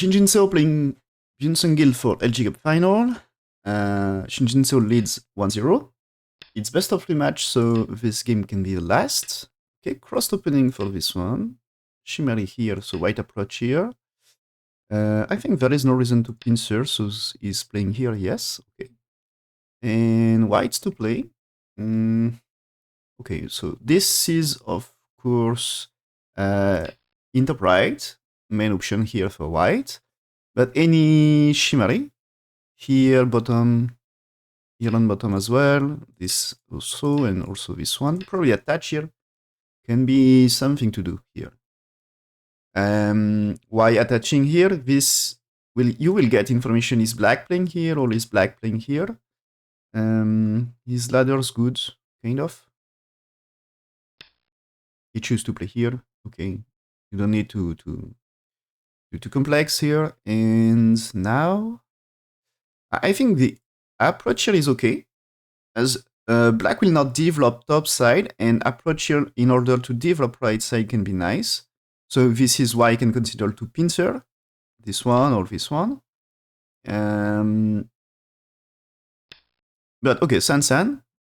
Jinseo playing Byun Sangil for LG Cup final. Jinseo leads 1-0. It's best of 3 match, so this game can be the last. Okay, crossed opening for this one. Shimmery here, so white approach here. I think there is no reason to pincer, so he's playing here, yes. Okay. And whites to play. Okay, so this is, of course, interbright, main option here for white. But any shimmery, here bottom, here on bottom as well, this also, and also this one, probably attach here, can be something to do here. Why attaching here? You will get information, is black playing here or is black playing here? His ladder's good, kind of. He choose to play here, okay. You don't need to too complex here. And now, I think the approach here is okay, as black will not develop top side, and approach here in order to develop right side can be nice. So this is why I can consider to pincer, this one or this one. But okay, San,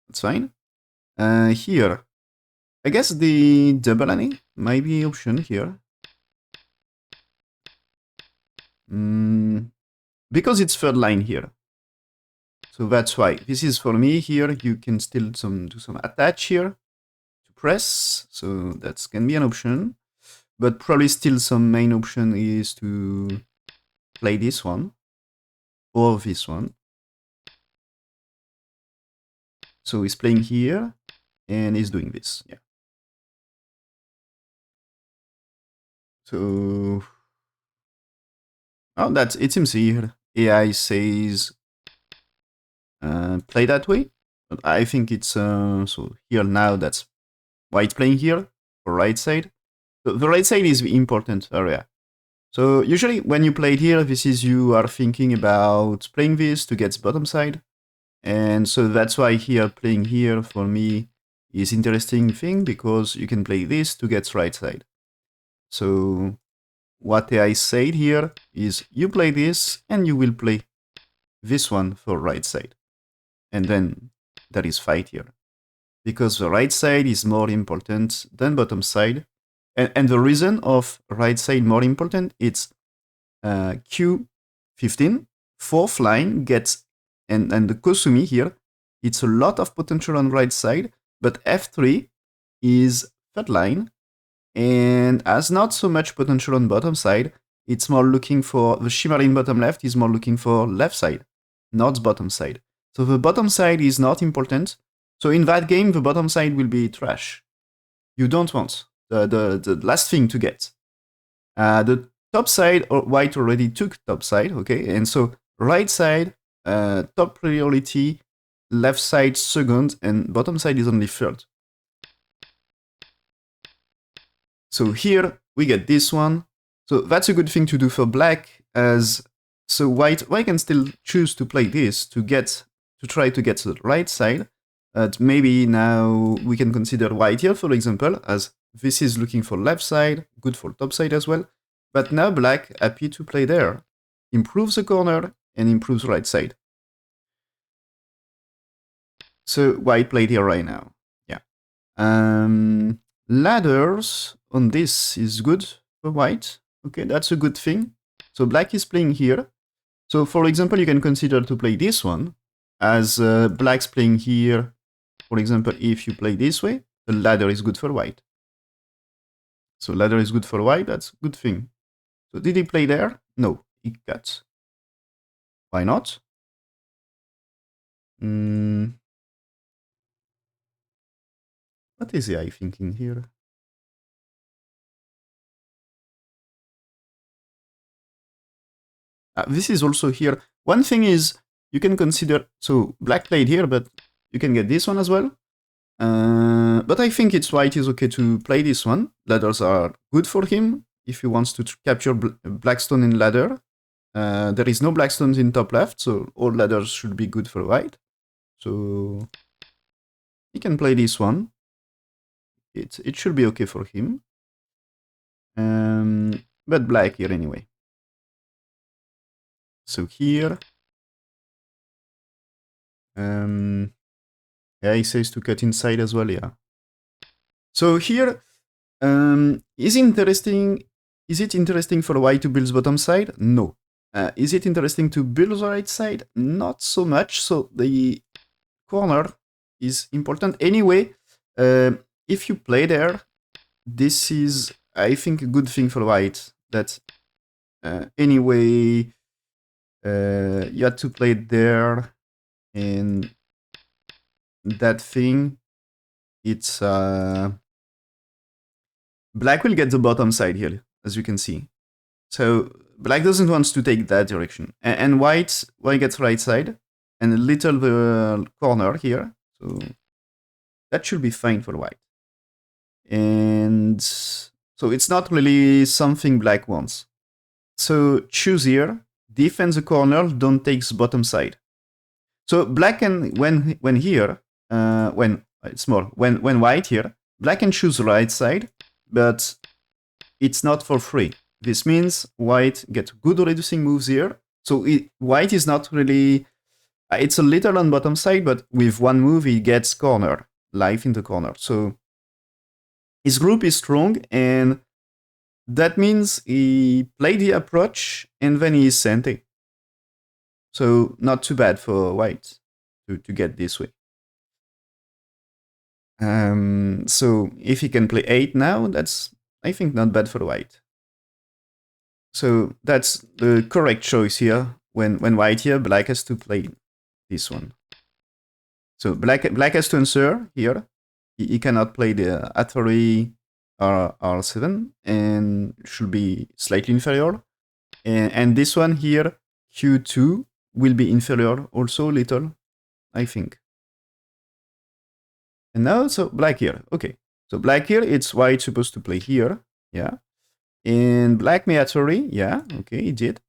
that's fine. Here, I guess the double ane might be option here. Because it's third line here. So that's why. This is for me here. You can still do some attach here to press. So that can be an option. But probably still some main option is to play this one or this one. So he's playing here and he's doing this. Yeah. So oh, it seems here. AI says play that way. But I think it's so here now. That's why it's playing here for right side. So the right side is the important area. So usually when you play here, this is you are thinking about playing this to get bottom side. And so that's why here playing here for me is interesting thing, because you can play this to get right side. So what I said here is you play this and you will play this one for right side. And then there is fight here, because the right side is more important than bottom side. And the reason of right side more important, it's Q15, fourth line gets, and the Kosumi here, it's a lot of potential on right side, but F3 is third line and has not so much potential on bottom side. It's more looking for, the shimmer in bottom left is more looking for left side, not bottom side. So the bottom side is not important. So in that game, the bottom side will be trash. You don't want the last thing to get. The top side, white already took top side, okay? And so right side, top priority, left side second, and bottom side is only third. So here we get this one. So that's a good thing to do for black, as so white can still choose to play this to try to get to the right side. Maybe now we can consider white here, for example, as this is looking for left side, good for top side as well. But now black happy to play there, improves the corner and improves right side. So white played here right now. Yeah. Ladders on this is good for white. Okay, that's a good thing. So black is playing here. So for example, you can consider to play this one, as black's playing here. For example, if you play this way, the ladder is good for white. So ladder is good for white, that's a good thing. So did he play there? No, he cuts. Why not? What is AI thinking here? This is also here. One thing is, you can consider, so black played here, but you can get this one as well. But I think it's white is okay to play this one. Ladders are good for him if he wants to capture blackstone in ladder. There is no blackstones in top left, so all ladders should be good for white. So he can play this one. It should be okay for him. But black here anyway. So here, yeah, he says to cut inside as well, yeah. So here, is interesting. Is it interesting for white to build bottom side? No. Is it interesting to build the right side? Not so much. So the corner is important. Anyway, if you play there, this is, I think, a good thing for white. That anyway, you had to play it there, and that thing, it's black will get the bottom side here, as you can see. So black doesn't want to take that direction, and white gets right side and a little corner here. So that should be fine for white. And so it's not really something black wants. So choose here, defend the corner, don't take the bottom side. So black can, when here, when it's more, when white here, black can choose right side, but it's not for free. This means white get good reducing moves here. So white is not really, it's a little on bottom side, but with one move he gets corner, life in the corner. So his group is strong, and that means he played the approach and then he is sente. So not too bad for white to get this way. So if he can play 8 now, that's, I think, not bad for white. So that's the correct choice here. When white here, black has to play this one. So black has to answer here. He cannot play the A3 or R7 and should be slightly inferior. And this one here, Q2, will be inferior also little, I think. And now, so black here. Okay. So black here, it's white supposed to play here. Yeah. And black may A3. Yeah. Okay, he did.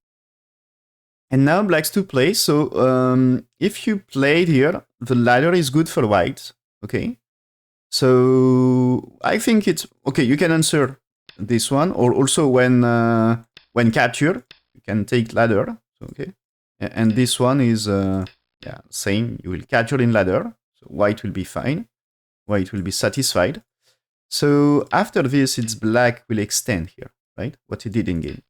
And now black's to play. So if you played here, the ladder is good for white. Okay. So I think it's okay. You can answer this one, or also when capture, you can take ladder. Okay. And this one is yeah, same. You will capture in ladder. So white will be fine. White will be satisfied. So after this, it's black will extend here, right? What he did in game.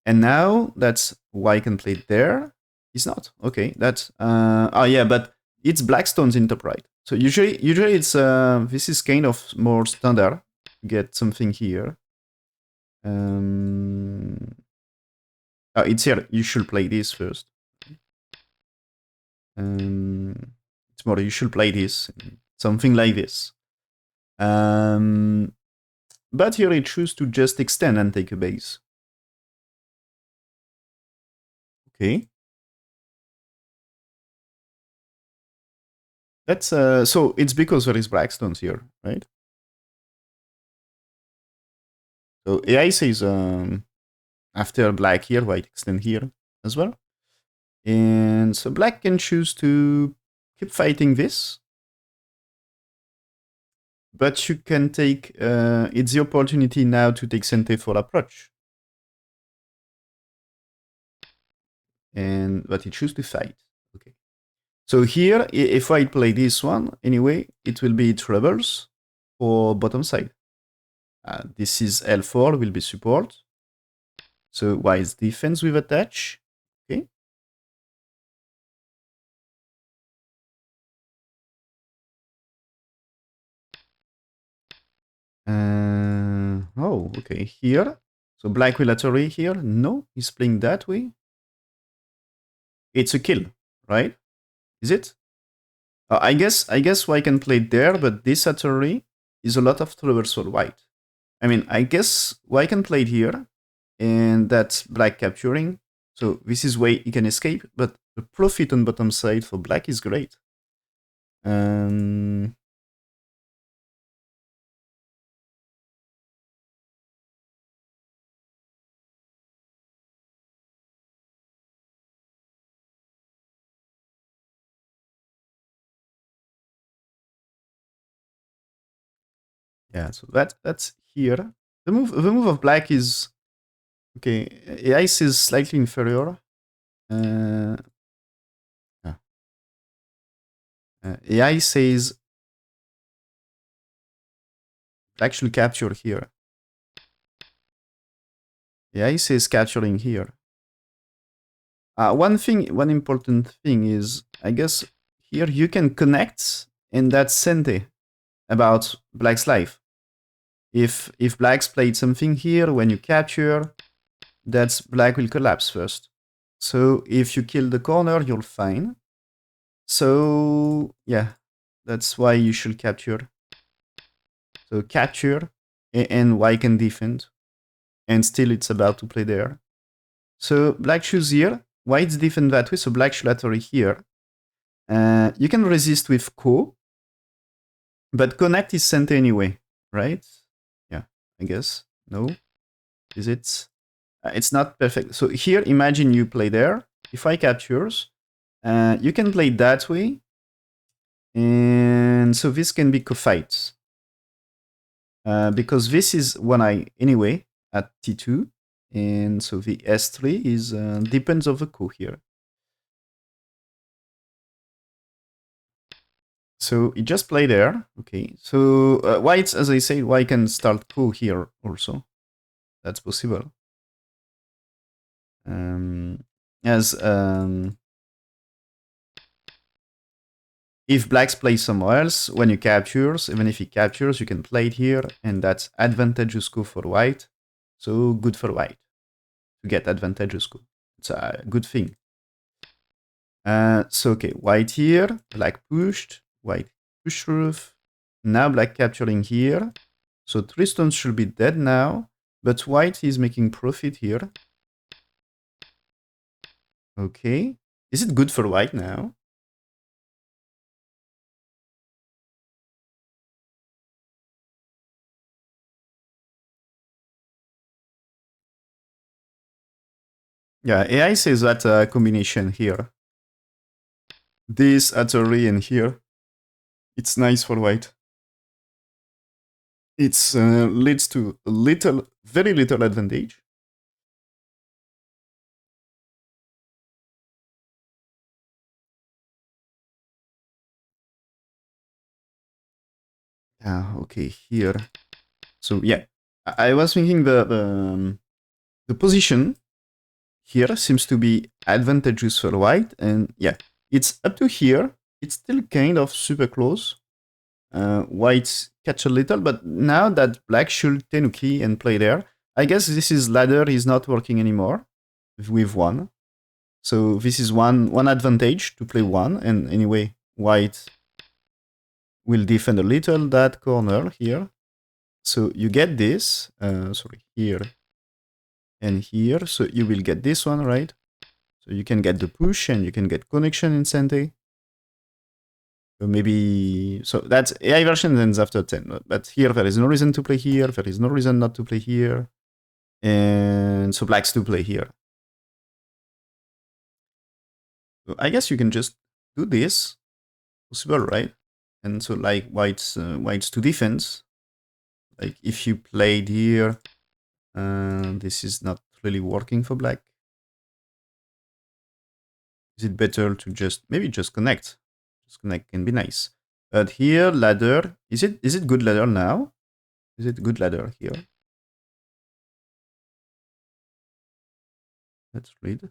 And now that's white can play there. He's not. Okay, that's oh yeah, but it's Blackstone's interpret. So usually it's this is kind of more standard. Get something here. Oh, it's here. You should play this first. It's more. You should play this. Something like this. But here it choose to just extend and take a base. Okay. That's so it's because there is Blackstones here, right? So AI says after black here, white extend here as well. And so black can choose to keep fighting this. But you can take, it's the opportunity now to take Sente for approach. But he choose to fight. Okay. So here, if I play this one, anyway, it will be troubles for bottom side. This is L4, will be support. So white's defense with attach. Okay. Oh, okay. Here. So black will Atari here. No, he's playing that way. It's a kill, right? Is it? I guess white can play there, but this Atari is a lot of troubles for white. I mean, I guess white can play here, and that's black capturing. So this is way he can escape, but the profit on bottom side for black is great. Yeah, so that's here. The move of black is okay. Ice is slightly inferior. Uh, yeah. AI says black should capture here. AI says capturing here. One important thing is, I guess here you can connect in that sente about black's life. If black's played something here, when you capture, that's black will collapse first. So if you kill the corner, you're fine. So yeah, that's why you should capture. So capture, and white can defend, and still it's about to play there. So black choose here, white's defend that way, so black should atory here. You can resist with Ko, but connect is sent anyway, right? Yeah, I guess. No? Is it? It's not perfect. So here, imagine you play there. If I captures, you can play that way. And so this can be co-fights. Because this is 1i anyway at t2. And so the s3 is depends of the Ko here. So you just play there. Okay. So white, as I say, white can start Ko here also. That's possible. As if blacks play somewhere else, when you captures, even if he captures, you can play it here, and that's advantageous Ko for white. So good for white to get advantageous Ko. It's a good thing. So okay, white here, black pushed, white push roof. Now black capturing here. So Tristan should be dead now, but white is making profit here. Okay. Is it good for white now? Yeah, AI says that combination here. This Atari and here. It's nice for white. It leads to very little advantage. Okay, here. So yeah, I was thinking the position here seems to be advantageous for white, and yeah, it's up to here. It's still kind of super close. White catch a little, but now that black should tenuki and play there, I guess this is ladder is not working anymore with one. So this is one advantage to play one, and anyway, white will defend a little that corner here. So you get this, sorry, here and here. So you will get this one, right? So you can get the push and you can get connection in Sente. So maybe, so that's AI version ends after 10, but here there is no reason to play here. There is no reason not to play here. And so blacks to play here. So I guess you can just do this. Possible, right? And so like white's to defense. Like if you played here, this is not really working for black. Is it better to just maybe just connect? Just connect can be nice. But here ladder, is it good ladder now? Is it good ladder here? Let's read.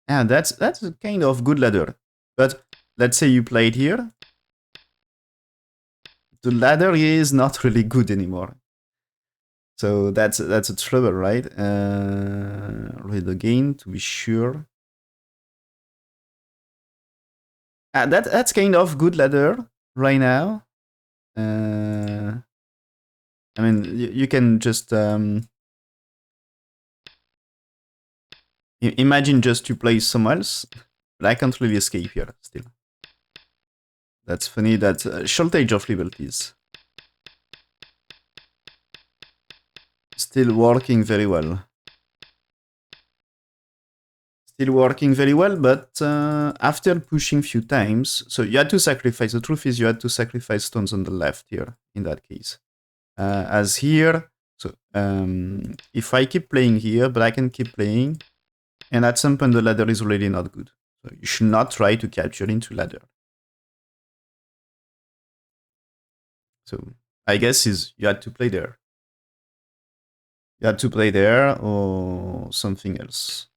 And that's a kind of good ladder. But let's say you played here. The ladder is not really good anymore. So that's a trouble, right? Read again to be sure. That's kind of good ladder right now. I mean, you can just imagine just to play somewhere else, but I can't really escape here still. That's funny. That shortage of liberties still working very well. Still working very well, but after pushing few times, so you had to sacrifice. The truth is, you had to sacrifice stones on the left here in that case. As here, So if I keep playing here, black can keep playing, and at some point the ladder is already not good. So you should not try to capture into ladder. So I guess is you had to play there. You had to play there or something else.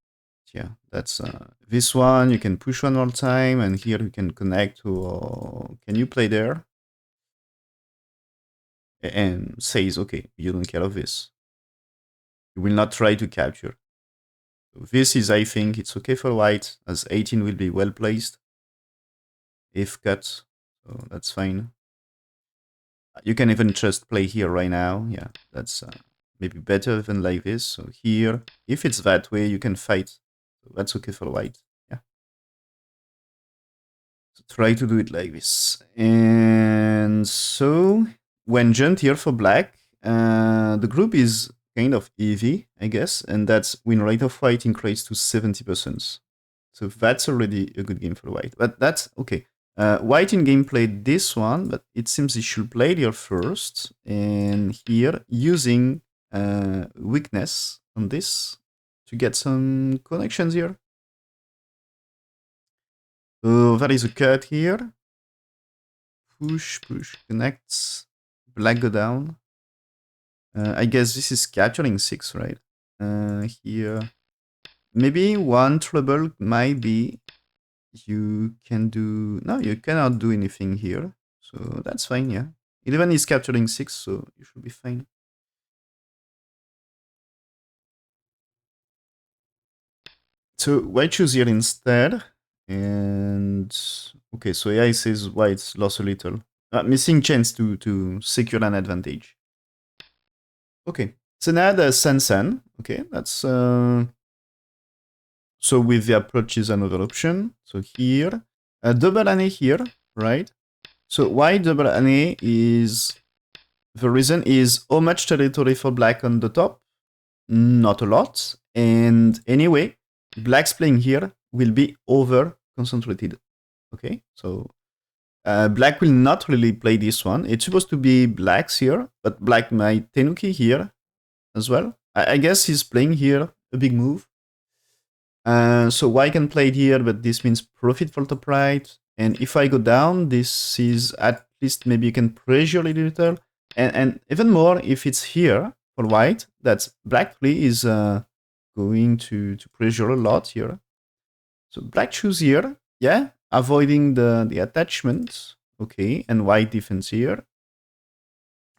Yeah, that's this one. You can push one more time, and here you can connect to. Can you play there? And says, okay, you don't care of this. You will not try to capture. So this is, I think, it's okay for white, as 18 will be well placed. If cut, so that's fine. You can even just play here right now. Yeah, that's maybe better than like this. So here, if it's that way, you can fight. So that's okay for white. Yeah. So try to do it like this. And so when jumped here for black, the group is kind of easy, I guess, and that's win rate of white increased to 70%. So that's already a good game for white. But that's okay. White in game played this one, but it seems he should play here first. And here, using weakness on this to get some connections here. So there is a cut here. Push, push, connects. Black go down. I guess this is capturing 6, right? Here. Maybe one trouble might be you can do... No, you cannot do anything here. So that's fine, yeah. 11 is capturing 6, so you should be fine. So white choose here instead. And... Okay, so AI says white lost a little. Missing chance to secure an advantage. Okay, so now the Sansan. Okay, that's... So with the approach is another option. So here, a double ANE here, right? So why double ANE is... The reason is how much territory for black on the top? Not a lot. And anyway, black's playing here will be over concentrated. Okay, so black will not really play this one. It's supposed to be black's here, but black might Tenuki here as well. I guess he's playing here a big move. So white can play it here, but this means profit for top right. And if I go down, this is at least maybe you can pressure a little. And even more, if it's here for white, that's black really is going to pressure a lot here. So black choose here, yeah, avoiding the attachment, okay, and white defense here.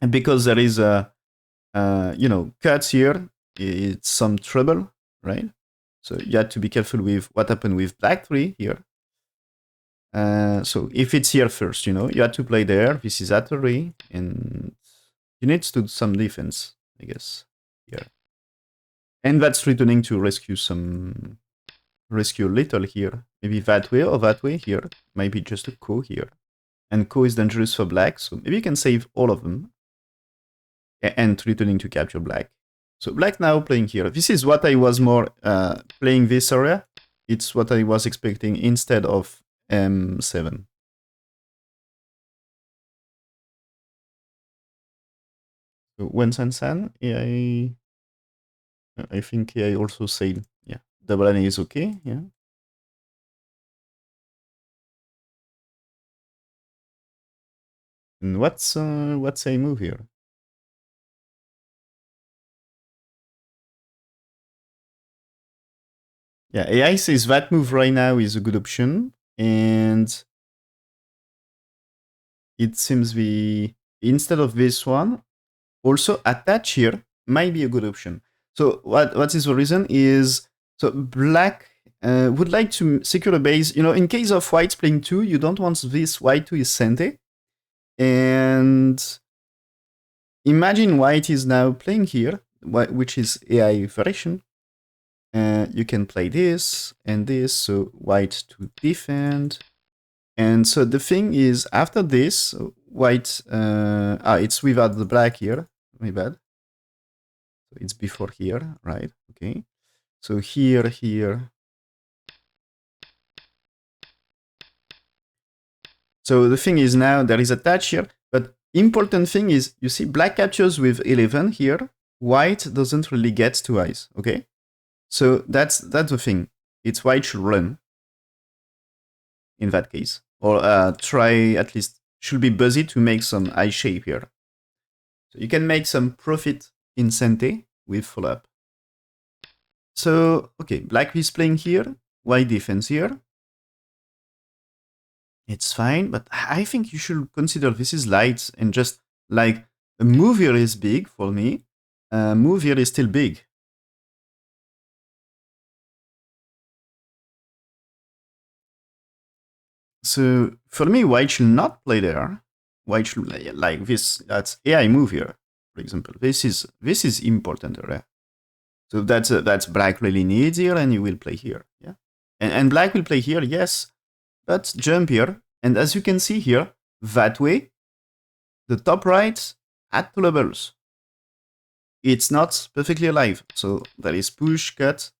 And because there is a, cuts here, it's some trouble, right? So you have to be careful with what happened with black 3 here. So if it's here first, you have to play there. This is at 3, and you need to do some defense, I guess, here. And that's returning to rescue a little here. Maybe that way or that way here. Maybe just a ko here. And ko is dangerous for black, so maybe you can save all of them. And returning to capture black. So black now playing here. This is what I was more playing this area. It's what I was expecting instead of M7. So when San, I think I also said, yeah, double NA is okay, yeah. And what's a move here? Yeah, AI says that move right now is a good option, and it seems instead of this one, also attach here might be a good option. So what is the reason is, so black would like to secure a base. In case of white playing 2, you don't want this white 2 is Sente. And imagine white is now playing here, which is AI variation. You can play this and this, so white to defend. And so the thing is, after this, white, it's without the black here, my bad. So it's before here, right? Okay. So here. So the thing is now there is a touch here, but important thing is, you see black captures with 11 here, white doesn't really get to eyes, okay? So that's the thing. It's white should run in that case. Or try at least, should be busy to make some eye shape here. So you can make some profit in Sente with follow-up. So, okay, black is playing here, white defense here. It's fine, but I think you should consider this is light and just like a move here is big for me. A move here is still big. So for me, white should not play there. White should play like this. That's AI move here, for example. This is important area. So that's black really needs here, and you will play here. Yeah, and black will play here. Yes, but jump here, and as you can see here, that way, the top right at 2 levels. It's not perfectly alive. So there is push, cut.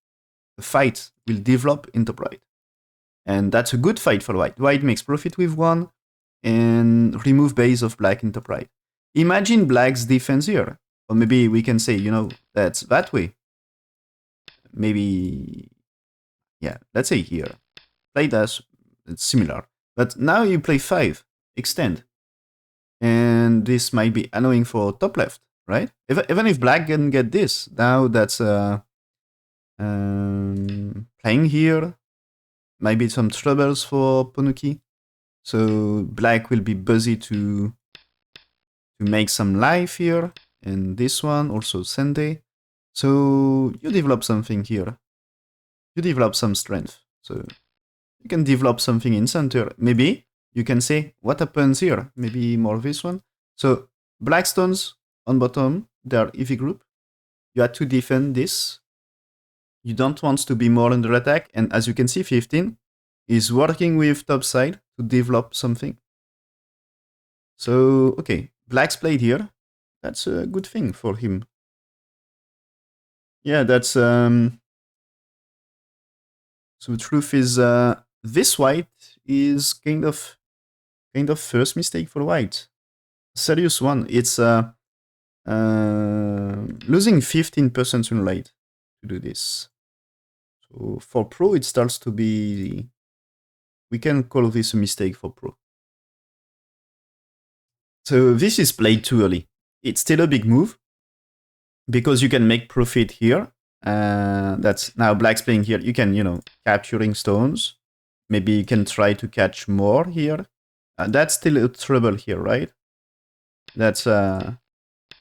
The fight will develop in top right. And that's a good fight for white. White makes profit with one and remove base of black in top right. Imagine black's defense here. Or maybe we can say, that's that way. Maybe, yeah, let's say here. Play that, it's similar. But now you play 5, extend. And this might be annoying for top left, right? Even if black can get this, now that's playing here. Might be some troubles for Ponuki. So black will be busy to make some life here. And this one, also Sende. So you develop something here. You develop some strength. So you can develop something in center. Maybe you can say, what happens here? Maybe more this one. So black stones on bottom, they're EV group. You had to defend this. You don't want to be more under attack. And as you can see, 15 is working with top side to develop something. So, okay, black's played here. That's a good thing for him. Yeah, that's... So the truth is, this white is kind of first mistake for white. Serious one. It's losing 15% win rate to do this. So for pro, it starts to be... We can call this a mistake for pro. So this is played too early. It's still a big move because you can make profit here. That's now black's playing here. You can, capturing stones. Maybe you can try to catch more here. That's still a trouble here, right? That's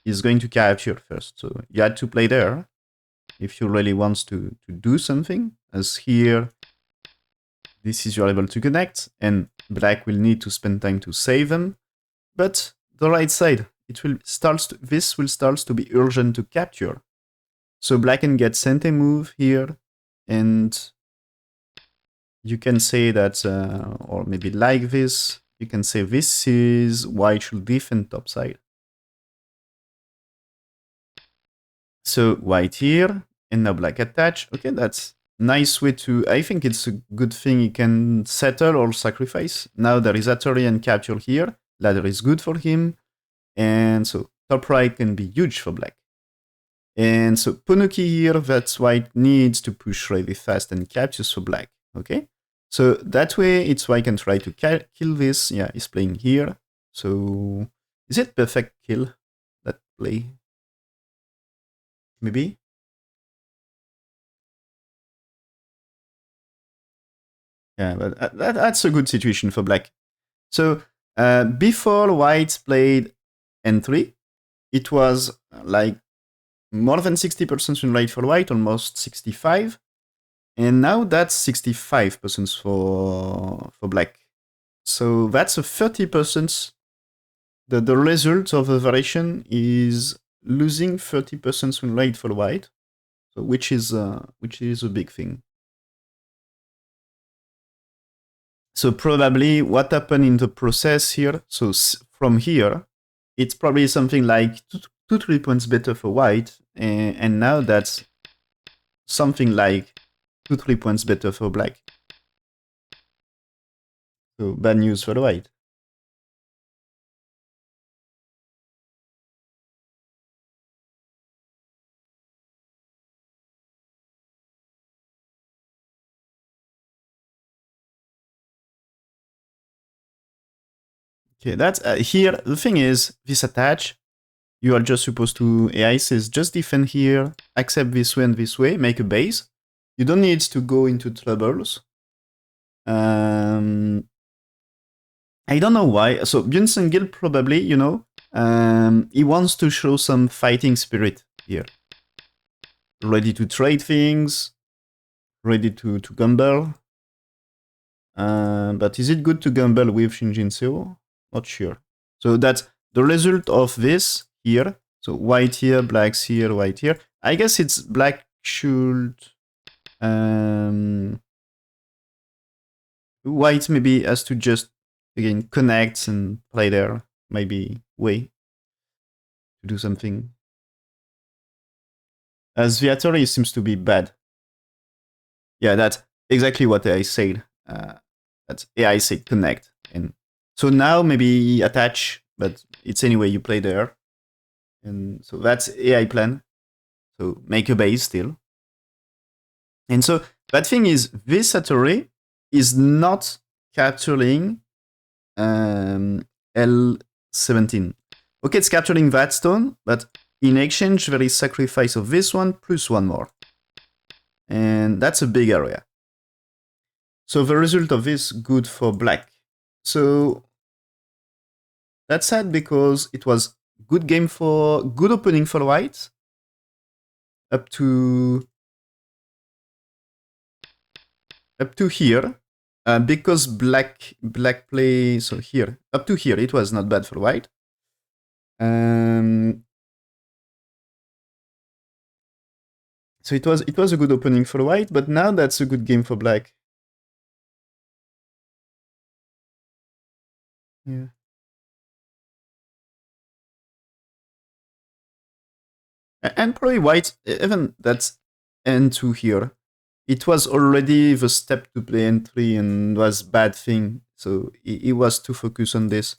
is going to capture first. So you had to play there if you really wants to do something. As here, this is you're able to connect, and black will need to spend time to save them. But the right side, this will start to be urgent to capture. So black can get Sente move here, and you can say that, or maybe like this, you can say this is white should defend top side. So white here, and now black attach. Okay, that's nice way to... I think it's a good thing he can settle or sacrifice. Now there is Atari and capture here. Ladder is good for him. And so top right can be huge for black. And so Ponuki here, that's white needs to push really fast and captures for black. Okay, so that way it's why I can try to kill this. Yeah, he's playing here. So is it perfect kill, that play? Maybe? Yeah, but that's a good situation for black. So before white played N3, it was like more than 60% win rate for white, almost 65. And now that's 65% for black. So that's a 30%. The result of the variation is losing 30% win rate for white, so which is a big thing. So probably what happened in the process here, so from here, it's probably something like 2-3 points better for white, and now that's something like 2-3 points better for black. So bad news for the white. Okay, that's here. The thing is, this attach, you are just supposed to, AI says just defend here, accept this way and this way, make a base. You don't need to go into troubles. I don't know why. So Byun Sangil probably, he wants to show some fighting spirit here. Ready to trade things, ready to gamble. But is it good to gamble with Shin Jinseo? Not sure. So that's the result of this here. So white here, blacks here, white here. I guess it's black should... white maybe has to just, again, connect and play there. Maybe way to do something. As Viatori seems to be bad. Yeah, that's exactly what I said. That's AI said connect. And so now maybe attach, but it's anyway you play there. And so that's AI plan. So make a base still. And so that thing is, this Satori is not capturing L17. Okay, it's capturing that stone, but in exchange there is sacrifice of this one plus one more. And that's a big area. So the result of this, good for black. So that's sad because it was good game for, good opening for white. Up to here. Because black play, so here, up to here, it was not bad for white. So it was a good opening for white, but now that's a good game for black. Yeah. And probably white, even that's N2 here. It was already the step to play N3 and was bad thing. So he was too focused on this.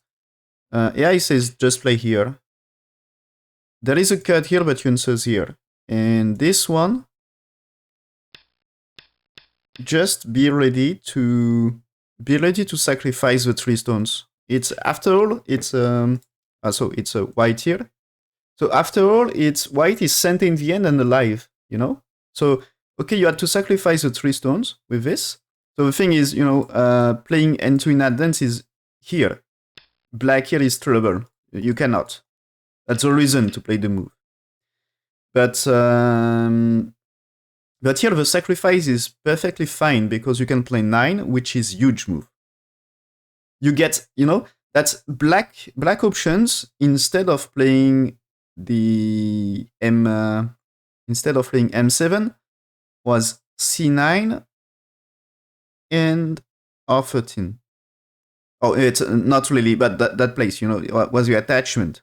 AI says just play here. There is a cut here, but Yun says here. And this one, just be ready to sacrifice the 3 stones. It's after all, it's so it's a white here. So after all, it's white is sent in the end and alive, So okay, you had to sacrifice the 3 stones with this. So the thing is, playing N2 in advance is here. Black here is trouble. You cannot. That's the reason to play the move. But here the sacrifice is perfectly fine because you can play 9, which is huge move. You get, that's black options instead of playing the instead of playing M7 was C9 and R13. Oh, it's not really, but that place, was your attachment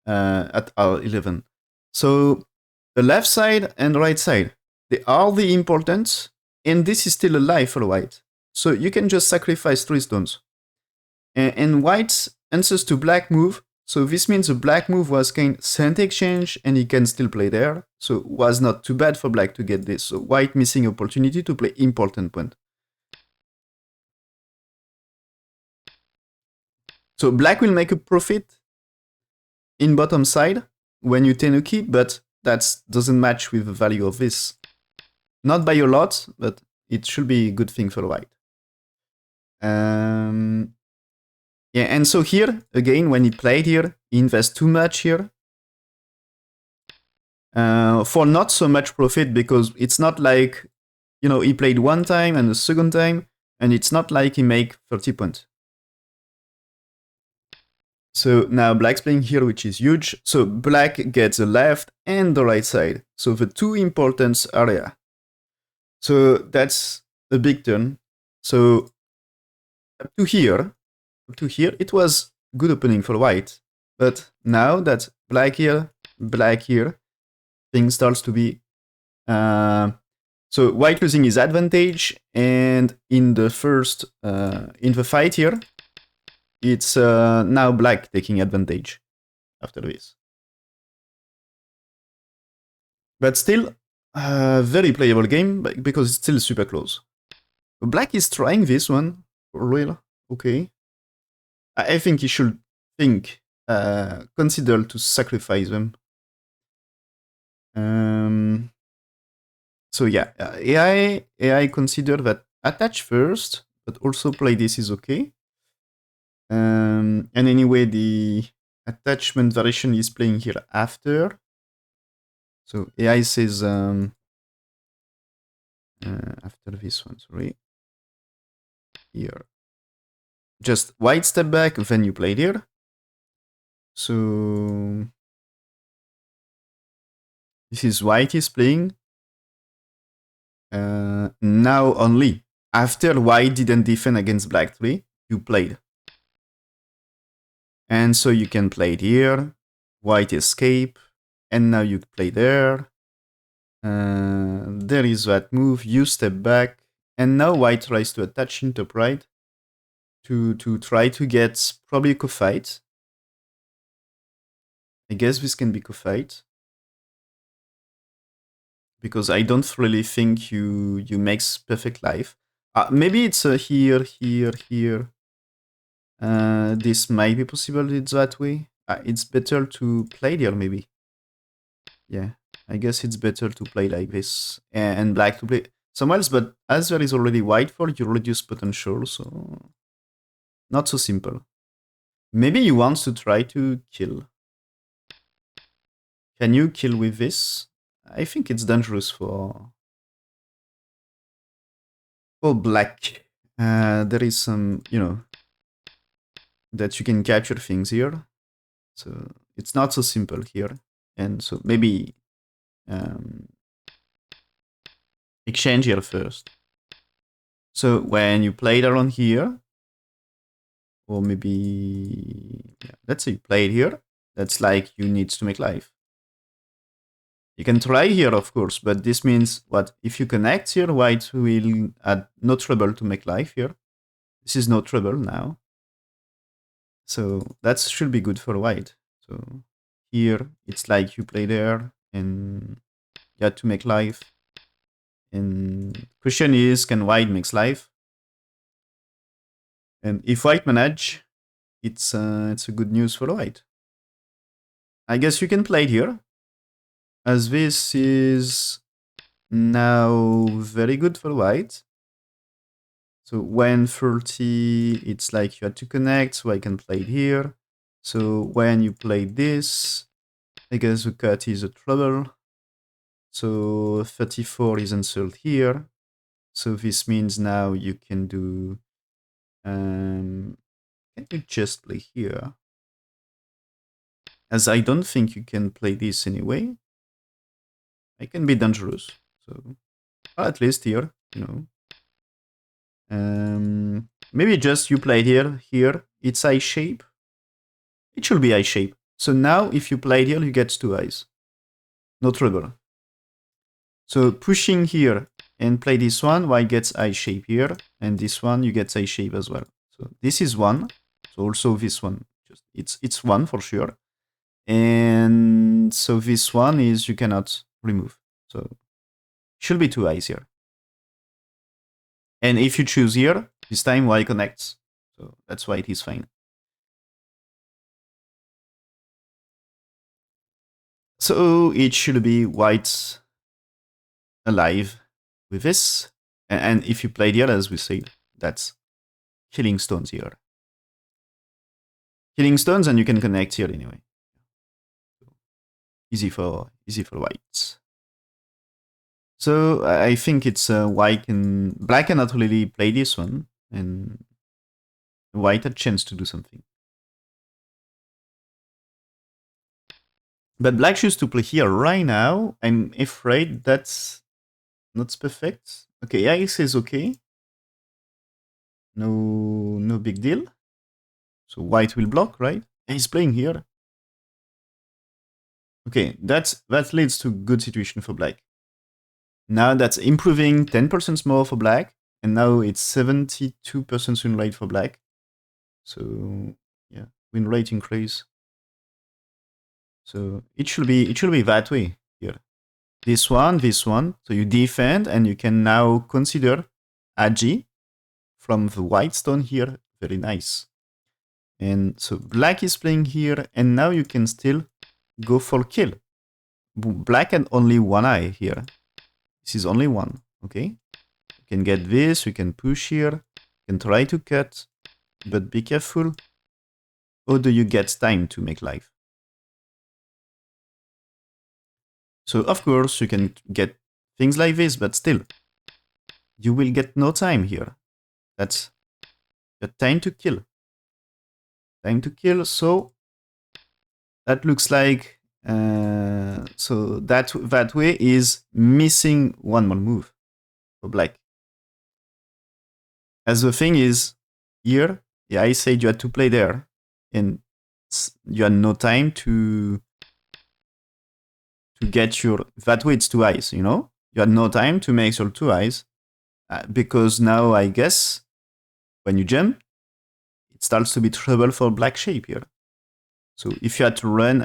at R11. So the left side and right side, they are the important, and this is still alive for white. So you can just sacrifice 3 stones. And white answers to black move. So this means the black move was kind of sent exchange and he can still play there. So it was not too bad for black to get this. So white missing opportunity to play important point. So black will make a profit in bottom side when you tenuki, but that doesn't match with the value of this. Not by a lot, but it should be a good thing for white. Yeah, and so here, again, when he played here, he invests too much here. For not so much profit, because it's not like, he played 1 time and the second time, and it's not like he make 30 points. So now black's playing here, which is huge. So black gets the left and the right side. So the 2 important area. So that's a big turn. So up to here, it was good opening for white. But now that black here, things starts to be... so white losing his advantage, and in the first, in the fight here, it's now black taking advantage after this. But still, very playable game, because it's still super close. Black is trying this one, for real, okay. I think you should consider to sacrifice them. So yeah, AI consider that attach first, but also play this is okay. And anyway, the attachment variation is playing here after. So AI says after this one, sorry, here. Just white step back, then you played here. So this is white is playing. Now only after white didn't defend against black 3, you played. And so you can play it here, white escape, and now you play there. There is that move, you step back, and now white tries to attach into pride to try to get probably a co-fight. I guess this can be co-fight. Because I don't really think you makes perfect life. Maybe it's here, here, here. This might be possible it's that way. It's better to play there, maybe. Yeah, I guess it's better to play like this. And black to play somewhere else, but as there is already white for, you reduce potential, so... Not so simple. Maybe you want to try to kill. Can you kill with this? I think it's dangerous for black. There is some, that you can capture things here. So it's not so simple here. And so maybe exchange here first. So when you play it around here, or maybe, let's say you play it here, that's like you need to make life. You can try here, of course, but this means what? If you connect here, white will add no trouble to make life here. This is no trouble now. So that should be good for white. So here, it's like you play there, and you have to make life. And question is, can white makes life? And if white manage, it's a good news for white. I guess you can play it here, as this is now very good for white. So when 30, it's like you had to connect, so I can play it here. So when you play this, I guess the cut is a trouble. So 34 is answered here. So this means now you can do... can you just play here? As I don't think you can play this anyway. I can be dangerous. So at least here, maybe just you play here. It's eye shape. It should be eye shape. So now if you play here, you get 2 eyes. No trouble. So pushing here and play this one, white gets eye shape here, and this one you get eye shape as well. So this is 1. So also this one, it's 1 for sure. And so this one is you cannot remove. So should be 2 eyes here. And if you choose here, this time white connects. So that's why it is fine. So it should be white alive with this. And if you play the other, as we said, that's killing stones here. Killing stones, and you can connect here anyway. Easy for whites. So I think it's white and black cannot really play this one, and white had a chance to do something. But black chooses to play here right now. I'm afraid that's not perfect. Okay, yeah, he says okay. No big deal. So white will block, right? And he's playing here. Okay, that leads to good situation for black. Now that's improving 10% more for black, and now it's 72% win rate for black. So yeah, win rate increase. So it should be that way here. This one. So you defend, and you can now consider Agi from the white stone here. Very nice. And so black is playing here, and now you can still go for kill. Black had only one eye here. This is only one, okay? You can get this, you can push here, you can try to cut, but be careful. How do you get time to make life? So of course you can get things like this, but still, you will get no time here. That's the time to kill. Time to kill, so that looks like, so that way is missing one more move for black. As the thing is, here, yeah, I said you had to play there, and you had no time to get your, that way it's two eyes, you know? You had no time to make your two eyes, because now I guess when you jump, it starts to be trouble for black shape here. So if you had to run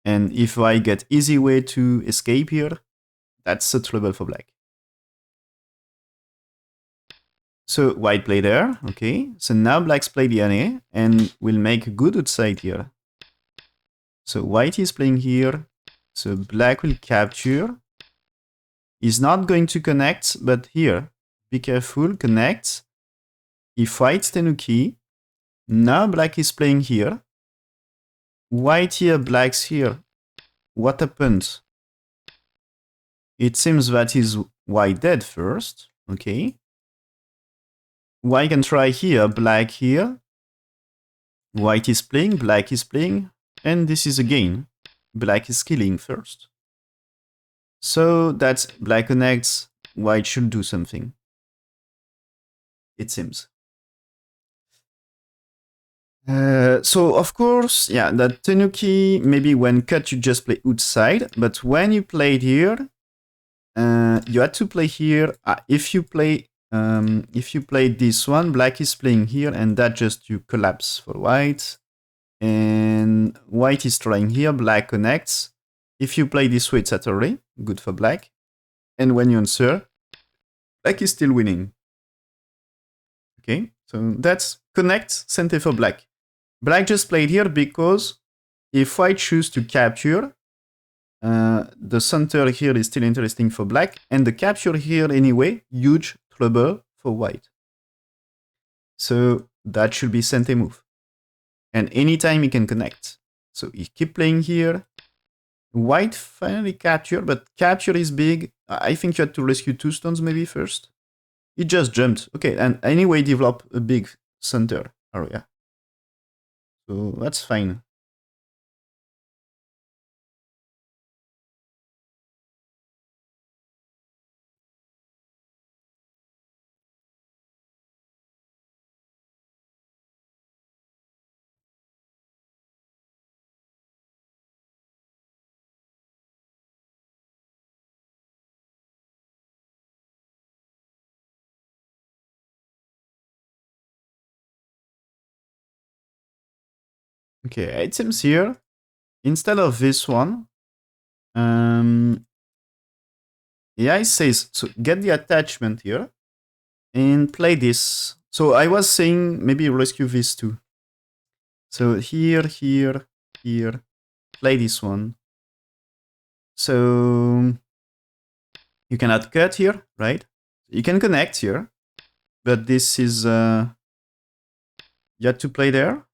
and if I get easy way to escape here, that's a trouble for black. So white play there, okay. So now black's play the NA and will make a good outside here. So white is playing here. So black will capture. He's not going to connect, but here, be careful, connect. He fights Tenuki. Now black is playing here. White here, black's here. What happens? It seems that is white dead first, okay. White can try here, black here. White is playing, black is playing, and this is a gain. Black is killing first. So that's black connects, white should do something. It seems. So of course, yeah, that Tenuki, maybe when cut you just play outside, but when you played here, you had to play here. If you play this one, black is playing here, and that just you collapse for white. And white is trying here, black connects. If you play this way, it's at array, good for black. And when you answer, black is still winning. Okay, so that's connect, center for black. Black just played here because if white choose to capture, the center here is still interesting for black, and the capture here anyway, huge trouble for white. So that should be center move. And anytime he can connect. So he keep playing here. White finally capture, but capture is big. I think you had to rescue two stones maybe first. He just jumped. Okay, and anyway develop a big center area. So that's fine. Okay, it seems here, instead of this one, yeah, it says, so get the attachment here and play this. So I was saying maybe rescue this too. So here, here, here, play this one. So you cannot cut here, right? You can connect here, but this is, you have to play there.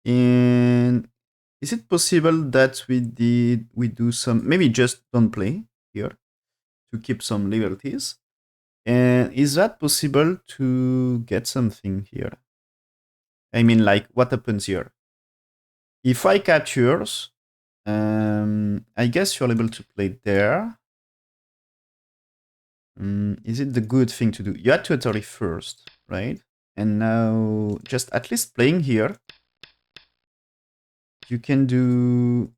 And is it possible that we do some, maybe just don't play here to keep some liberties? And is that possible to get something here? I mean, like, what happens here? If I captures, I guess you're able to play there. Is it the good thing to do? You had to enter first, right? And now, just at least playing here, you can do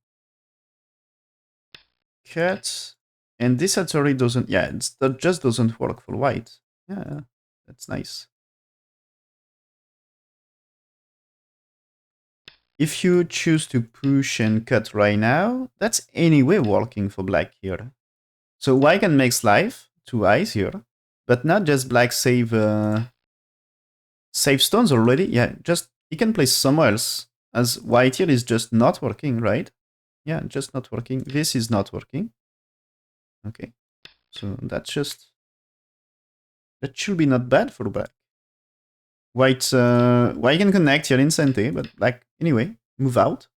cut, and this Atari doesn't, yeah, that just doesn't work for white. Yeah, that's nice. If you choose to push and cut right now, that's anyway working for black here. So white can make life, two eyes here, but not just black save save stones already. Yeah, just he can play somewhere else, as white here is just not working, right? Yeah, just not working. This is not working. Okay, so that's just, that should be not bad for black. White can connect here instantly, but black anyway move out.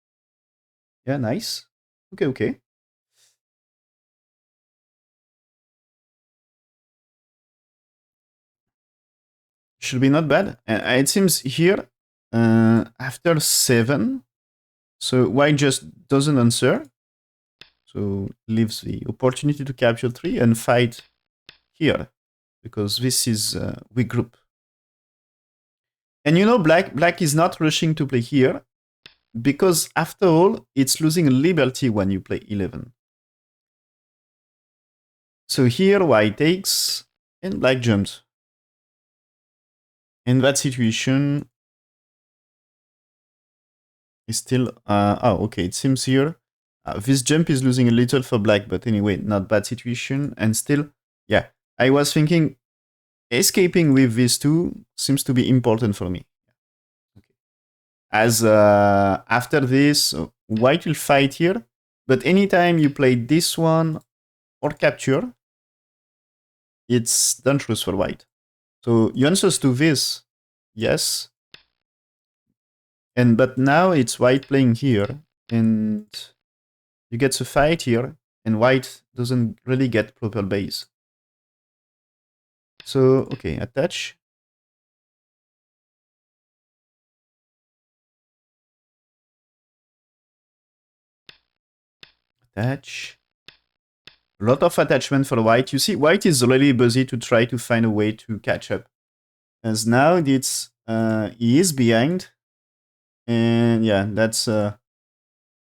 Yeah, nice. Okay, okay. Should be not bad. It seems here after 7, so white just doesn't answer, so leaves the opportunity to capture 3 and fight here, because this is weak group. And you know, black is not rushing to play here, because after all, it's losing liberty when you play 11. So here white takes and black jumps. In that situation, is still oh, okay, it seems here this jump is losing a little for black, but anyway, not bad situation. And still, yeah, I was thinking escaping with these two seems to be important for me. Okay. As after this, white will fight here, but anytime you play this one or capture, it's dangerous for white. So you answers to this, yes, and but now it's white playing here, and you get to fight here, and white doesn't really get proper base. So, okay, attach. Attach. A lot of attachment for white. You see, white is really busy to try to find a way to catch up. As now it's he is behind. And yeah, that's the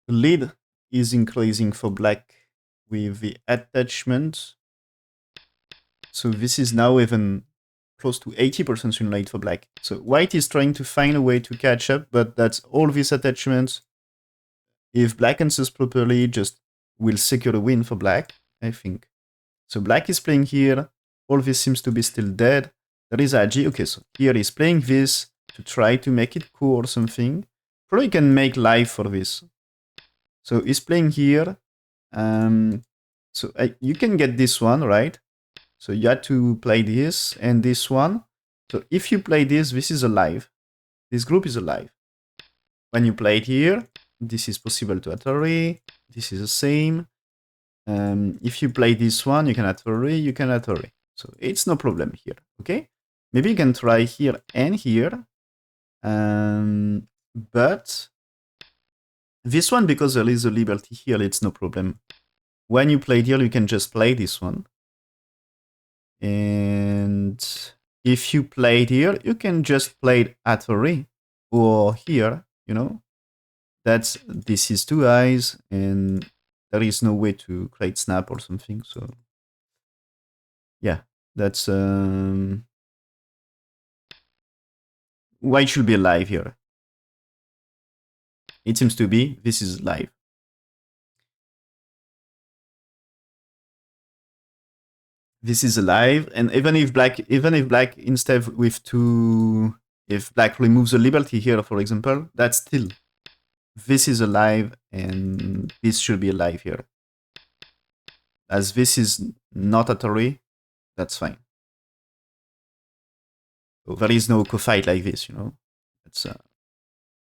lead is increasing for black with the attachment. So this is now even close to 80% win rate for black. So white is trying to find a way to catch up, but that's all these attachments. If black answers properly, just will secure a win for black, I think. So black is playing here. All this seems to be still dead. There is Agi. Okay, so here he's playing this to try to make it cool or something. Probably can make life for this. So he's playing here. So you can get this one, right? So you had to play this and this one. So if you play this, this is alive. This group is alive. When you play it here, this is possible to Atari. This is the same. If you play this one, you can Atari, you can Atari. So it's no problem here, okay? Maybe you can try here and here. But this one, because there is a liberty here, it's no problem. When you play here, you can just play this one. And if you play it here, you can just play it Atari or here, you know? This is 2 eyes, and there is no way to create snap or something. So yeah, that's white should be alive here. It seems to be. This is live. This is alive, and even if black instead with 2, if black removes a liberty here, for example, that's still, this is alive, and this should be alive here. As this is not Atari, that's fine. So there is no co-fight like this, you know. It's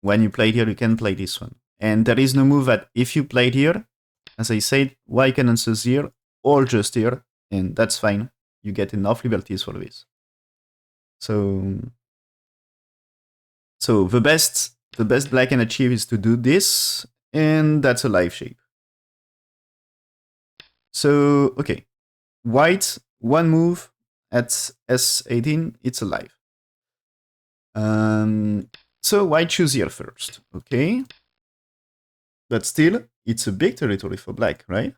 when you play here, you can play this one. And there is no move that if you played here, as I said, white can answer here or just here, and that's fine. You get enough liberties for this. So the best black can achieve is to do this, and that's a live shape. So okay, white one move at S18, it's alive. So white choose here first, okay? But still, it's a big territory for black, right?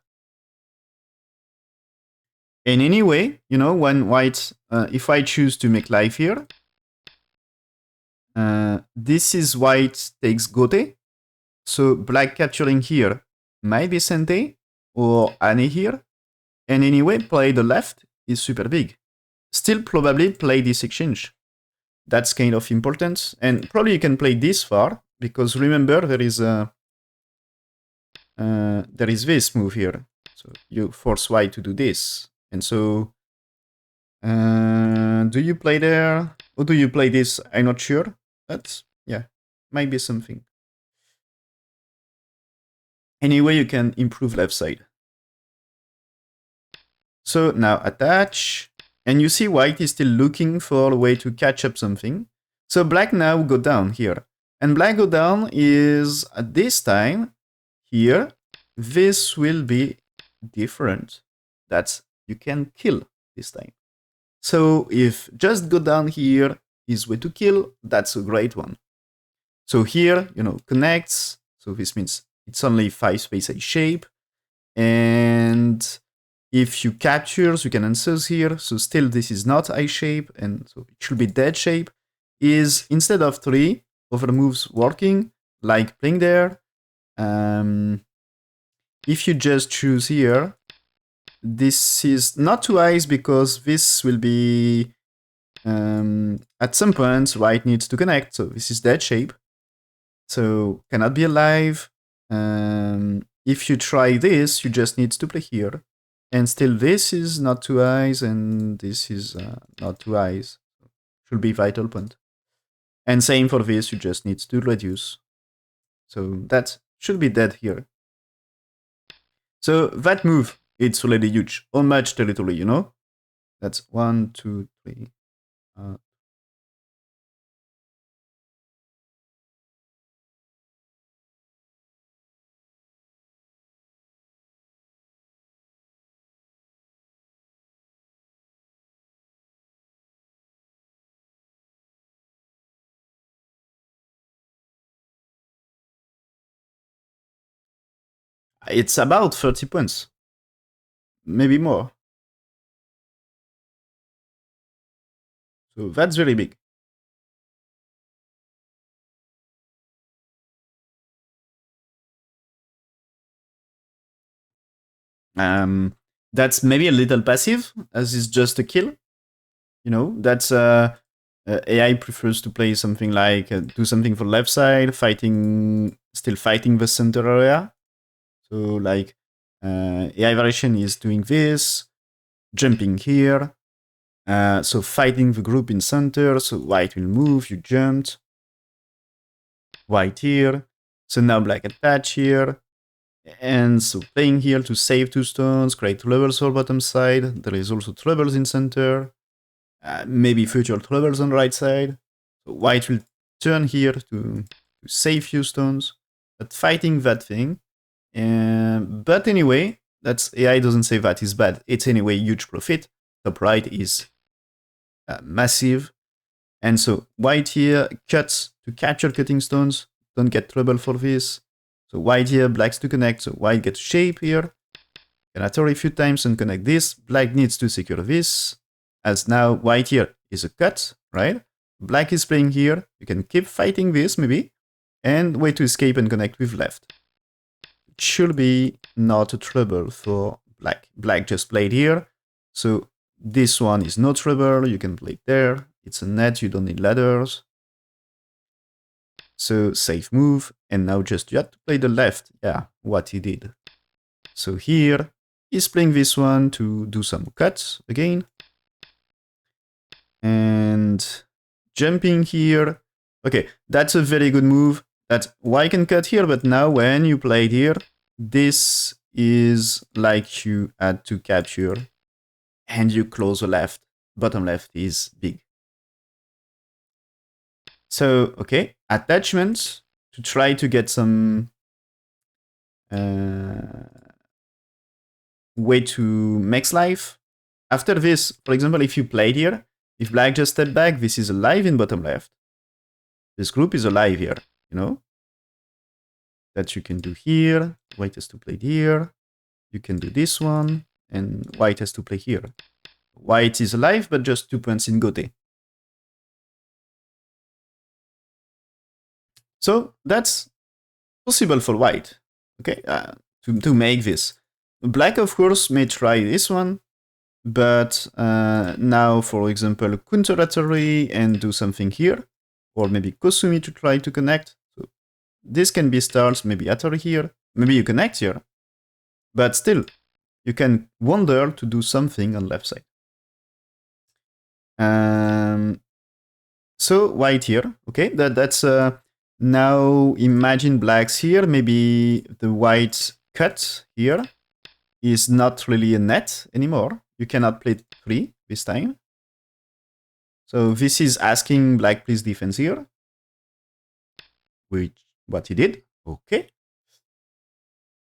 And anyway, you know, when white, if I choose to make life here, this is white takes Gote. So black capturing here might be Sente or Annie here. And anyway, play the left is super big. Still probably play this exchange. That's kind of important. And probably you can play this far, because remember, there is this move here. So you force white to do this. And so, do you play there? Or do you play this? I'm not sure. But yeah, might be something. Anyway, you can improve left side. So now attach. And you see white is still looking for a way to catch up something. So black now go down here. And black go down is, at this time, here, this will be different. That's, you can kill this time. So if just go down here is way to kill, that's a great one. So here, connects. So this means it's only 5 space A shape. And if you captures, you can answer here. So still this is not I shape, and so it should be dead shape. Is instead of 3 over moves working, like playing there, if you just choose here, this is not 2 eyes because this will be at some point white needs to connect. So this is dead shape. So cannot be alive. If you try this, you just need to play here. And still this is not 2 eyes, and this is not 2 eyes. Should be vital point. And same for this, you just need to reduce. So that should be dead here. So that move, it's already huge. How much territory, That's 1, 2, 3. It's about 30 points. Maybe more. So that's very big. That's maybe a little passive, as it's just a kill. That's AI prefers to play something like do something for left side, still fighting the center area. So like AI variation is doing this, jumping here. So fighting the group in center. So white will move, you jumped. White here. So now black attach here. And so playing here to save 2 stones, create troubles for bottom side. There is also troubles in center. Maybe future troubles on right side. So white will turn here to save few stones. But fighting that thing. But anyway, that's AI doesn't say that is bad. It's anyway huge profit. Top right is massive. And so white here cuts to capture cutting stones. Don't get trouble for this. So white here, black's to connect. So white gets shape here. Can attack a few times and connect this. Black needs to secure this. As now white here is a cut, right? Black is playing here. You can keep fighting this maybe. And wait to escape and connect with left. It should be not a trouble for black. Black just played here. So this one is no trouble. You can play there. It's a net. You don't need ladders. So safe move. And now just you have to play the left. Yeah, what he did. So here he's playing this one to do some cuts again. And jumping here. Okay, that's a very good move. That white can cut here, but now when you played here, this is like you had to capture and you close the left. Bottom left is big. So, okay, attachments to try to get some way to max life. After this, for example, if you played here, if black just stepped back, this is alive in bottom left. This group is alive here, That you can do here. White has to play here. You can do this one. And white has to play here. White is alive, but just 2 points in Gote. So that's possible for white, okay, to make this. Black, of course, may try this one. But now, for example, counter Atari and do something here, or maybe Kosumi to try to connect. So this can be starts, maybe Atari here, maybe you connect here, but still, you can wander to do something on left side. So white here, okay, that's now imagine blacks here, maybe the white cut here is not really a net anymore. You cannot play 3 this time. So this is asking black please defense here, which what he did, okay.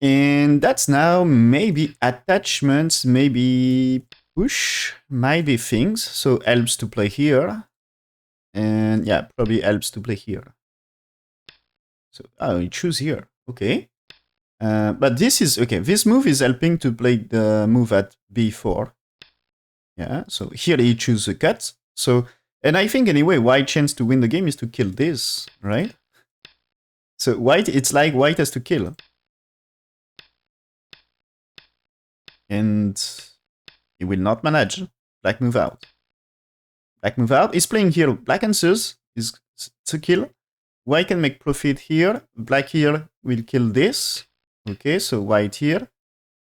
And that's now maybe attachments, maybe push, might be things, so helps to play here. And yeah, probably helps to play here. So, oh, you choose here, okay. But this is, okay, this move is helping to play the move at b4. Yeah, so here he chooses a cut. So, and I think anyway, white chance to win the game is to kill this, right? So white, it's like white has to kill. And he will not manage. Black move out. Black move out. He's playing here. Black answers is to kill. White can make profit here. Black here will kill this. Okay, so white here.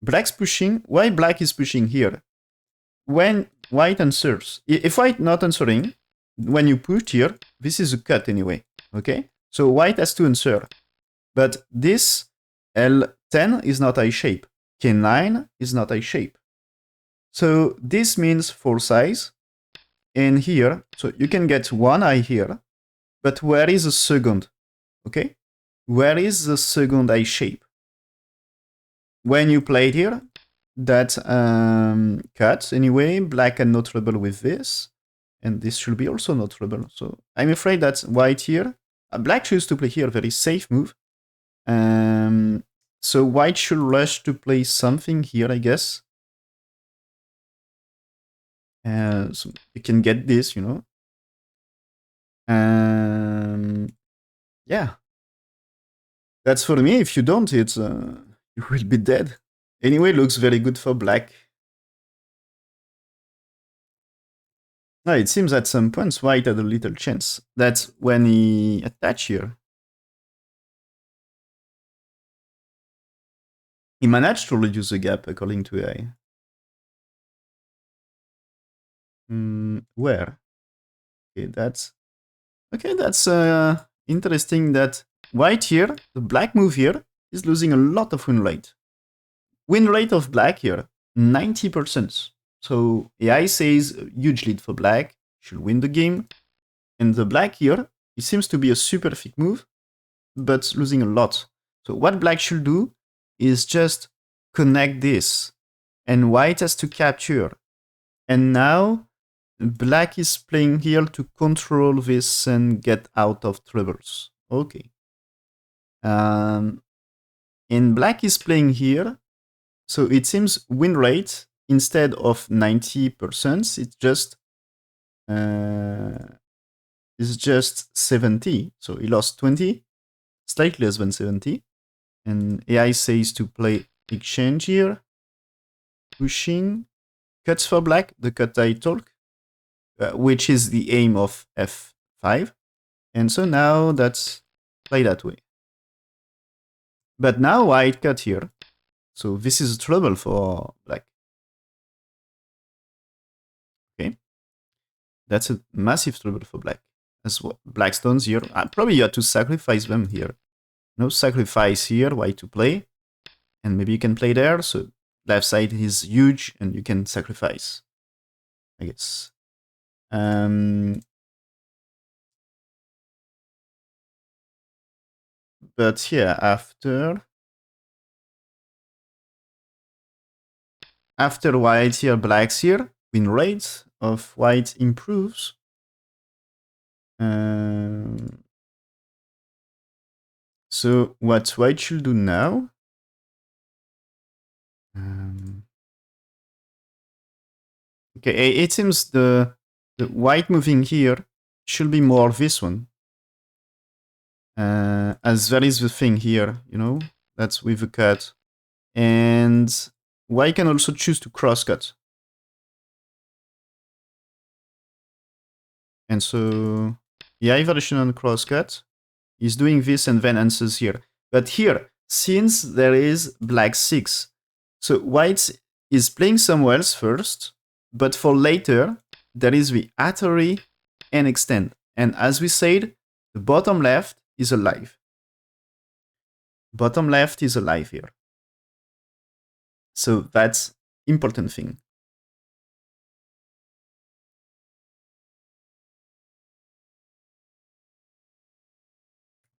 Black's pushing. Why black is pushing here? When white answers, if white not answering, when you push here, this is a cut anyway. Okay, so white has to answer. But this L10 is not I shape. K9 is not I shape. So this means 4 size. And here, so you can get 1 I here. But where is the second? Okay? Where is the second I shape? When you played here, that cut anyway, black and no trouble with this. And this should be also no trouble. So I'm afraid that white here, black chooses to play here, very safe move. So white should rush to play something here, I guess. So you can get this, you know. Yeah. That's for me. If you don't, it's you will be dead. Anyway, looks very good for black. No, it seems at some points white had a little chance. That's when he attached here. He managed to reduce the gap according to AI. Where? Okay, that's interesting that white here, the black move here, is losing a lot of win rate. Win rate of black here, 90%. So AI says huge lead for black, should win the game. And the black here, it seems to be a super thick move, but losing a lot. So what black should do is just connect this. And white has to capture. And now black is playing here to control this and get out of troubles. Okay. And black is playing here. So it seems win rate, instead of 90%, it's just 70. So he lost 20, slightly less than 70. And AI says to play exchange here. Pushing. Cuts for black, the cut I talk. Which is the aim of f5. And so now that's play that way. But now white cut here. So this is trouble for black. Okay. That's a massive trouble for black. As well. Black stones here. Probably you have to sacrifice them here. No sacrifice here, white to play. And maybe you can play there. So left side is huge and you can sacrifice, I guess. But yeah, after white here, blacks here, win rate of white improves. So what white should do now? Okay, it seems the white moving here should be more this one. As there is the thing here, you know, that's with a cut. And white can also choose to cross cut. And so AI version on crosscut is doing this and then answers here. But here, since there is black 6, so white is playing somewhere else first, but for later, there is the Atari and extend. And as we said, the bottom left is alive. Bottom left is alive here. So that's important thing.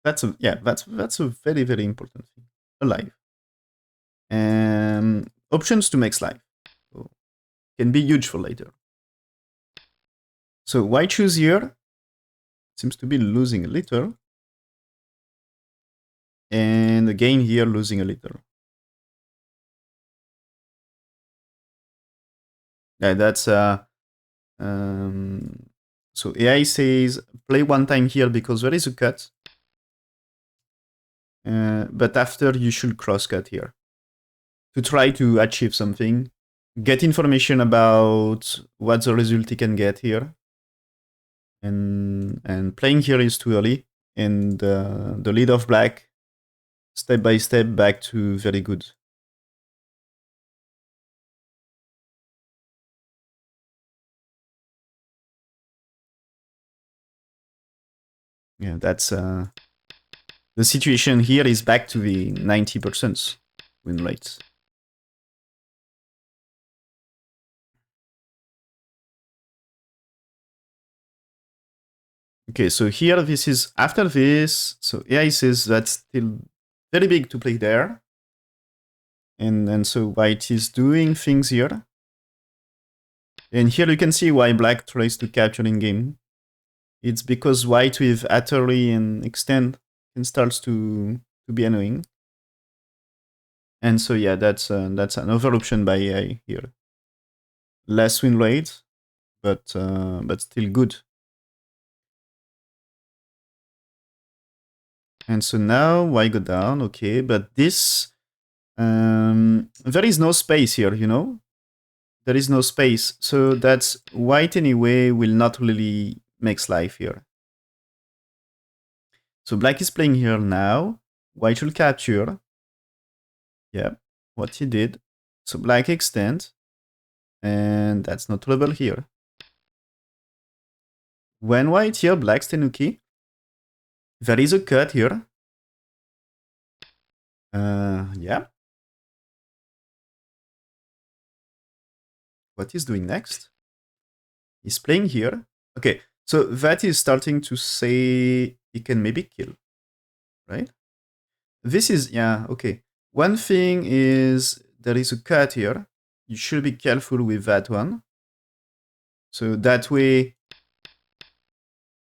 That's a very, very important thing. Alive. And options to make slide. So can be huge for later. So white choose here seems to be losing a little. And again here losing a little. Yeah, that's so AI says play one time here because there is a cut. But after you should cross cut here to try to achieve something. Get information about what the result you can get here. And playing here is too early. And the lead of black, step by step, back to very good. Yeah, that's the situation here is back to the 90% win rate. Okay, so here this is after this. So AI says that's still very big to play there. And so white is doing things here. And here you can see why black tries to capture in game. It's because white with Atari and extend can start to be annoying. And so yeah, that's another option by AI here. Less win rate, but still good. And so now why go down? Okay, but this there is no space here, you know. There is no space, so that's white anyway will not really make life here. So black is playing here now. White will capture. Yeah, what he did. So black extend. And that's not trouble here. When white here, black's tenuki. There is a cut here. Yeah. What he's doing next? He's playing here. Okay, so that is starting to say he can maybe kill, right? This is, yeah, okay. One thing is there is a cut here. You should be careful with that one. So that way,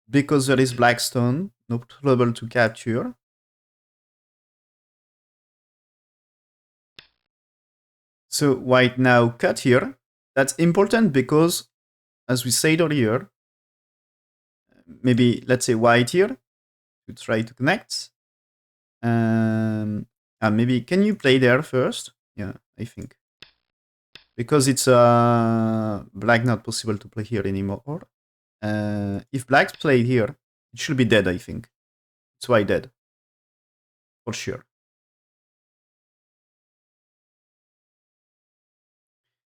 because there is black stone, no trouble to capture. So white now cut here. That's important because, as we said earlier, maybe let's say white here to try to connect. Maybe can you play there first? Yeah, I think. Because it's black not possible to play here anymore. If black's played here, it should be dead, I think. It's white dead. For sure.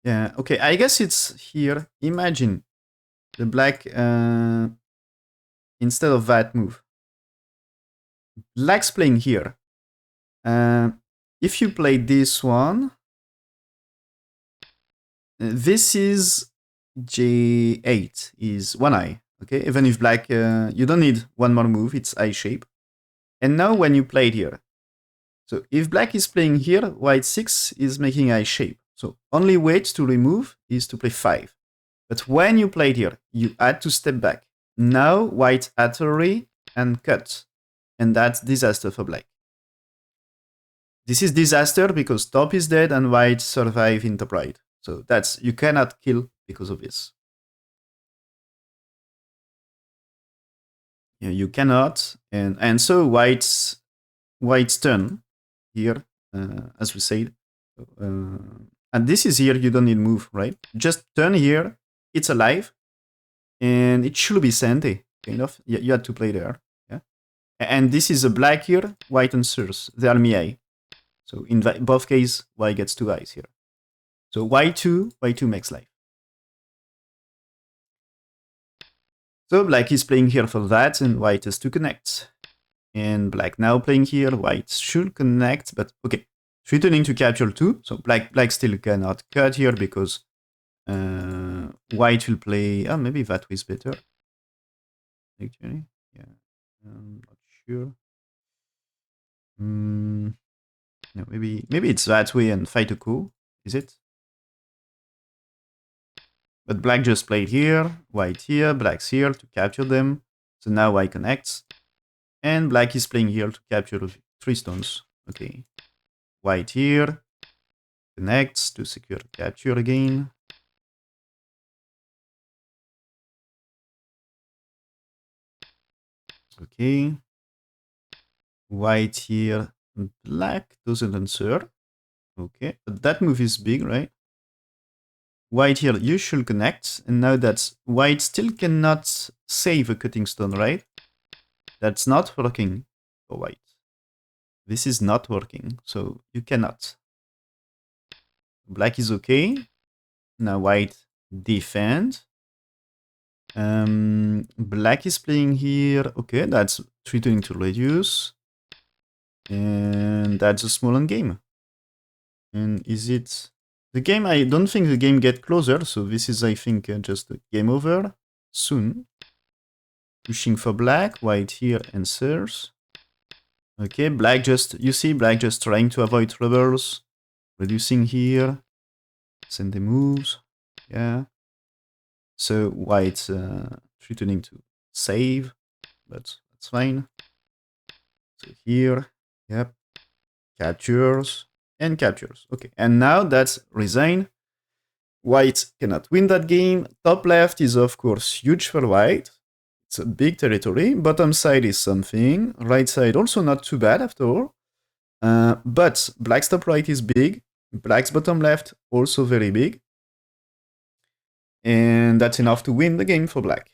Yeah, okay, I guess it's here. Imagine the black instead of that move. Black's playing here. If you play this one, this is J8 is one eye. Okay, even if black, you don't need one more move. It's eye shape. And now when you play it here, so if black is playing here, white 6 is making eye shape. So only way to remove is to play 5. But when you played here, you had to step back. Now white Atari and cut. And that's disaster for black. This is disaster because top is dead and white survive in top right. So that's, you cannot kill because of this. Yeah, you cannot. And so white's turn here, as we said. And this is here, you don't need move, right? Just turn here, it's alive. And it should be Sante, kind of. You had to play there. Yeah. And this is a black here, white answers. They are Mie. So in both cases, white gets 2 eyes here. So y2 makes life. So black is playing here for that, and white has to connect. And black now playing here, white should connect, but okay. Threatening to capture 2, so black still cannot cut here because white will play. Oh, maybe that was better. Actually, yeah, I'm not sure. No, maybe it's that way and fight a coup. Is it? But black just played here, white here, black's here to capture them. So now white connects. And black is playing here to capture 3 stones. Okay. White here, connects to secure capture again. Okay. White here, black doesn't answer. Okay, but that move is big, right? White here, you should connect. And now that's white still cannot save a cutting stone, right? That's not working for white. This is not working, so you cannot. Black is okay. Now white defend. Black is playing here. Okay, that's threatening to reduce. And that's a small end game. And is it the game? I don't think the game get closer. So this is, I think, just a game over soon. Pushing for black. White here answers. Okay, black just, you see, black just trying to avoid troubles. Reducing here. Send the moves. Yeah. So white threatening to save, but that's fine. So here, yep, captures and captures. Okay, and now that's resign. White cannot win that game. Top left is of course huge for white. It's a big territory. Bottom side is something. Right side also not too bad after all. But black's top right is big. Black's bottom left also very big. And that's enough to win the game for black.